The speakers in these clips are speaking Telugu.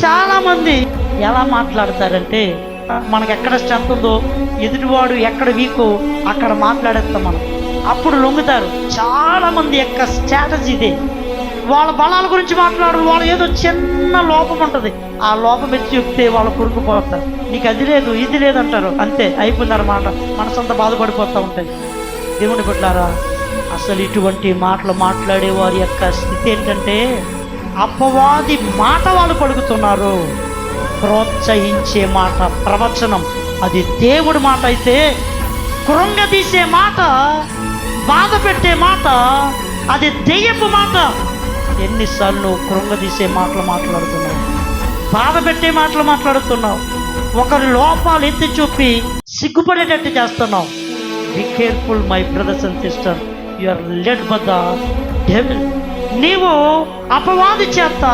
చాలామంది ఎలా మాట్లాడతారంటే మనకి ఎక్కడ స్ట్రెంత్ ఉందో, ఎదుటివాడు ఎక్కడ వీకో అక్కడ మాట్లాడేస్తాం మనం. అప్పుడు లొంగుతారు. చాలామంది యొక్క స్ట్రాటజీ ఇదే. వాళ్ళ బలాల గురించి మాట్లాడరు. వాళ్ళ ఏదో చిన్న లోపం ఉంటుంది, ఆ లోపం ఎత్తి చెప్తే వాళ్ళు కొరుకుపోతారు. నీకు అది లేదు ఇది లేదంటారు, అంతే అయిపోయిందన్నమాట. మనసంతా బాధపడిపోతూ ఉంటాయి. దేవుని బిడ్డలారా, అసలు ఇటువంటి మాటలు మాట్లాడే వారి యొక్క స్థితి ఏంటంటే, అపవాది మాట వాళ్ళు పలుకుతున్నారు. ప్రోత్సహించే మాట ప్రవచనం అది దేవుడి మాట అయితే, కృంగదీసే మాట, బాధ పెట్టే మాట అది దెయ్యపు మాట. ఎన్నిసార్లు కృంగదీసే మాటలు మాట్లాడుతున్నావు, బాధ పెట్టే మాటలు మాట్లాడుతున్నావు, ఒకరి లోపాలు ఎత్తి చూపి సిగ్గుపడేటట్టు చేస్తున్నావు. Be careful my brothers and sister, you are led by the devil. నీవు అపవాది చేత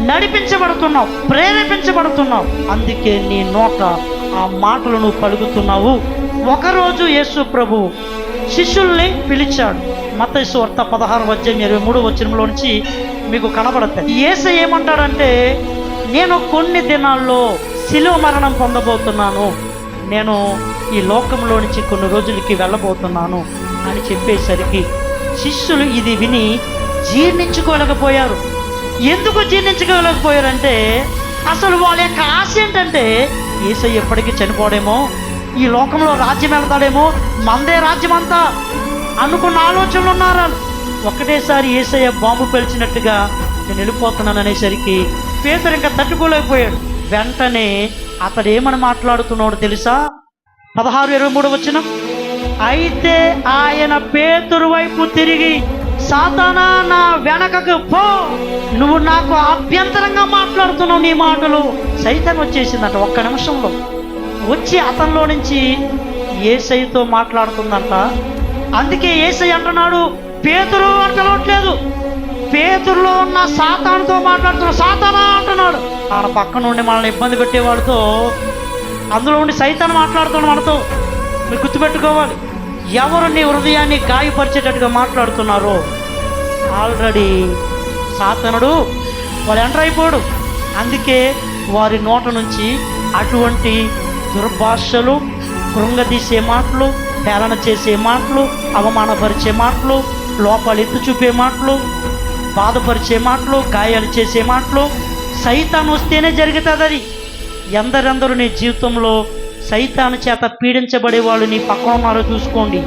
నడిపించబడుతున్నావు, ప్రేరేపించబడుతున్నావు. అందుకే నీ నోట ఆ మాటలు నువ్వు పలుకుతున్నావు. ఒకరోజు యేసు ప్రభు శిష్యుల్ని పిలిచాడు. మత్తయి సువార్త 16:23 నుంచి మీకు కనబడతాయి. యేసు ఏమంటాడంటే, నేను కొన్ని దినాల్లో శిలువ మరణం పొందబోతున్నాను, నేను ఈ లోకంలో నుంచి కొన్ని రోజులకి వెళ్ళబోతున్నాను అని చెప్పేసరికి శిష్యులు ఇది విని జీర్ణించుకోలేకపోయారు. ఎందుకు జీర్ణించుకోలేకపోయారంటే, అసలు వాళ్ళ యొక్క ఆశ ఏంటంటే, యేసయ్య ఎప్పటికీ చనిపోడేమో, ఈ లోకంలో రాజ్యం వెళ్తాడేమో, మందే రాజ్యం అంతా అనుకున్న ఆలోచనలు ఉన్నారు. ఒకటేసారి యేసయ్య బాంబు పేల్చినట్టుగా నేను వెళ్ళిపోతున్నాను అనేసరికి పేతురు ఇంకా తట్టుకోలేకపోయాడు. వెంటనే అతడు ఏమని మాట్లాడుతున్నాడు తెలుసా? 16:23 అయితే ఆయన పేతురు వైపు తిరిగి, సాతానా నా వెనకకు పో, నువ్వు నాకు అభ్యంతరంగా మాట్లాడుతున్నావు, నీ మాటలు. సైతాన్ వచ్చేసిందంట ఒక్క నిమిషంలో. వచ్చి అతనిలో నుంచి యేసయ్యతో మాట్లాడుతుందంట. అందుకే యేసయ్య అంటున్నాడు, పేతురు అని పిలవట్లేదు, పేతురులో ఉన్న సాతానుతో మాట్లాడుతున్నాడు. సాతానా అంటున్నాడు. ఆయన పక్క నుండి మనల్ని ఇబ్బంది పెట్టేవాడితో, అందులో ఉండి సైతాన్ మాట్లాడుతున్నాడు మనతో. మీరు గుర్తుపెట్టుకోవాలి, ఎవరు నీ హృదయాన్ని గాయపరిచేటట్టుగా మాట్లాడుతున్నారో ఆల్రెడీ సాతానుడు వాళ్ళు ఎంటర్ అయిపోడు. అందుకే వారి నోట నుంచి అటువంటి దుర్భాషలు, కృంగదీసే మాటలు, హేళన చేసే మాటలు, అవమానపరిచే మాటలు, లోపాలు ఎత్తి చూపే మాటలు, బాధపరిచే మాటలు, గాయాలు చేసే మాటలు సైతాను వస్తేనే జరుగుతుంది. అది ఎందరెందరూ నీ జీవితంలో సైతాను చేత పీడించబడే వాళ్ళు నీ పక్కన ఉన్నారో చూసుకోండి.